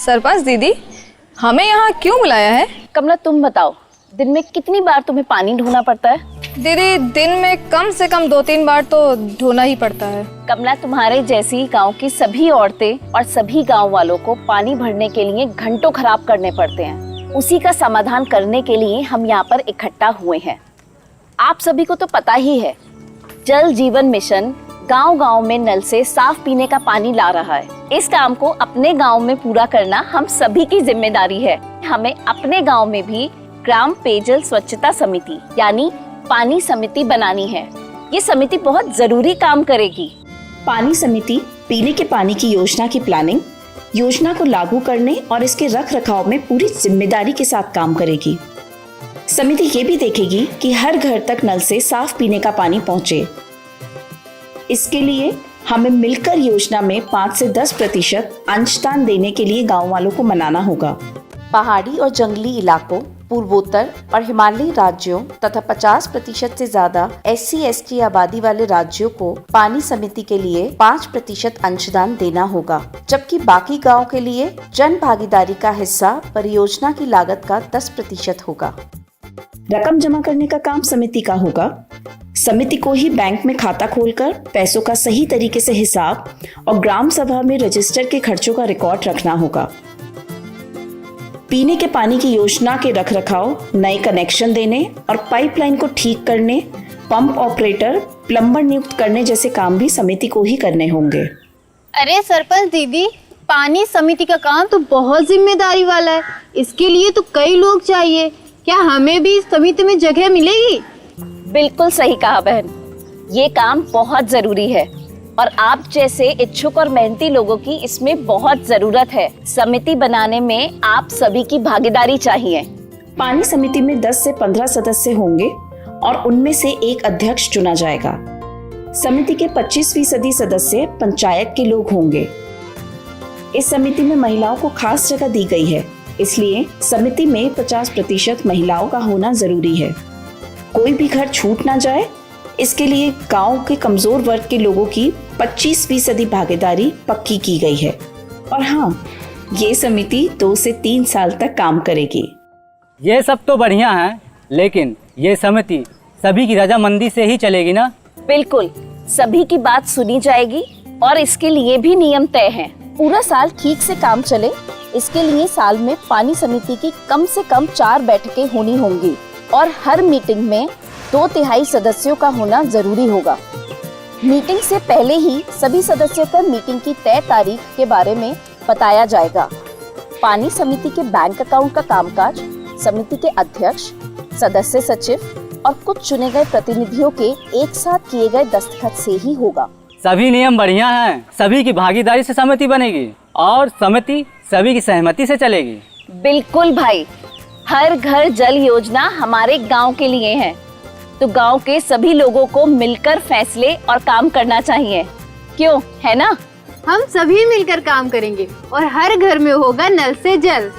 सरपंच दीदी, हमें यहाँ क्यों बुलाया है? कमला तुम बताओ, दिन में कितनी बार तुम्हें पानी ढोना पड़ता है? दीदी, दिन में कम से कम 2-3 बार तो ढोना ही पड़ता है। कमला, तुम्हारे जैसी गांव की सभी औरतें और सभी गांव वालों को पानी भरने के लिए घंटों खराब करने पड़ते हैं। उसी का समाधान करने के लिए हम यहाँ पर इकट्ठा हुए हैं। आप सभी को तो पता ही है, जल जीवन मिशन गांव-गांव में नल से साफ पीने का पानी ला रहा है। इस काम को अपने गांव में पूरा करना हम सभी की जिम्मेदारी है। हमें अपने गांव में भी ग्राम पेयजल स्वच्छता समिति यानी पानी समिति बनानी है। ये समिति बहुत जरूरी काम करेगी। पानी समिति पीने के पानी की योजना की प्लानिंग, योजना को लागू करने और इसके रख रखाव में पूरी जिम्मेदारी के साथ काम करेगी। समिति ये भी देखेगी कि हर घर तक नल से साफ पीने का पानी पहुंचे। इसके लिए हमें मिलकर योजना में 5 से 10% अंशदान देने के लिए गांव वालों को मनाना होगा। पहाड़ी और जंगली इलाकों, पूर्वोत्तर और हिमालयी राज्यों तथा 50% से ज्यादा SC/ST आबादी वाले राज्यों को पानी समिति के लिए 5% अंशदान देना होगा, जबकि बाकी गांव के लिए जन भागीदारी का हिस्सा परियोजना की लागत का 10% होगा। रकम जमा करने का काम समिति का होगा। समिति को ही बैंक में खाता खोलकर पैसों का सही तरीके से हिसाब और ग्राम सभा में रजिस्टर के खर्चों का रिकॉर्ड रखना होगा। पीने के पानी की योजना के रखरखाव, नए कनेक्शन देने और पाइपलाइन को ठीक करने, पंप ऑपरेटर, प्लम्बर नियुक्त करने जैसे काम भी समिति को ही करने होंगे। अरे सरपंच दीदी, पानी समिति का काम तो बहुत जिम्मेदारी वाला है। इसके लिए तो कई लोग चाहिए। क्या हमें भी इस समिति में जगह मिलेगी? बिल्कुल सही कहा बहन, ये काम बहुत जरूरी है और आप जैसे इच्छुक और मेहनती लोगों की इसमें बहुत जरूरत है। समिति बनाने में आप सभी की भागीदारी चाहिए। पानी समिति में 10 से 15 सदस्य होंगे और उनमें से एक अध्यक्ष चुना जाएगा। समिति के 25% सदस्य पंचायत के लोग होंगे। इस समिति में महिलाओं को खास जगह दी गई है, इसलिए समिति में 50% महिलाओं का होना जरूरी है। कोई भी घर छूट ना जाए, इसके लिए गांव के कमजोर वर्ग के लोगों की 25% भागीदारी पक्की की गई है। और हाँ, ये समिति 2 से 3 साल तक काम करेगी। ये सब तो बढ़िया है, लेकिन ये समिति सभी की रजामंदी से ही चलेगी ना? बिल्कुल, सभी की बात सुनी जाएगी और इसके लिए भी नियम तय हैं। पूरा साल ठीक से काम चले, इसके लिए साल में पानी समिति की कम से कम 4 बैठकें होनी होंगी और हर मीटिंग में 2/3 सदस्यों का होना जरूरी होगा। मीटिंग से पहले ही सभी सदस्यों को मीटिंग की तय तारीख के बारे में बताया जाएगा। पानी समिति के बैंक अकाउंट का कामकाज समिति के अध्यक्ष, सदस्य सचिव और कुछ चुने गए प्रतिनिधियों के एक साथ किए गए दस्तखत से ही होगा। सभी नियम बढ़िया हैं, सभी की भागीदारी से समिति बनेगी और समिति सभी की सहमति से चलेगी। बिल्कुल भाई, हर घर जल योजना हमारे गांव के लिए है, तो गांव के सभी लोगों को मिलकर फैसले और काम करना चाहिए। क्यों, है ना? हम सभी मिलकर काम करेंगे और हर घर में होगा नल से जल।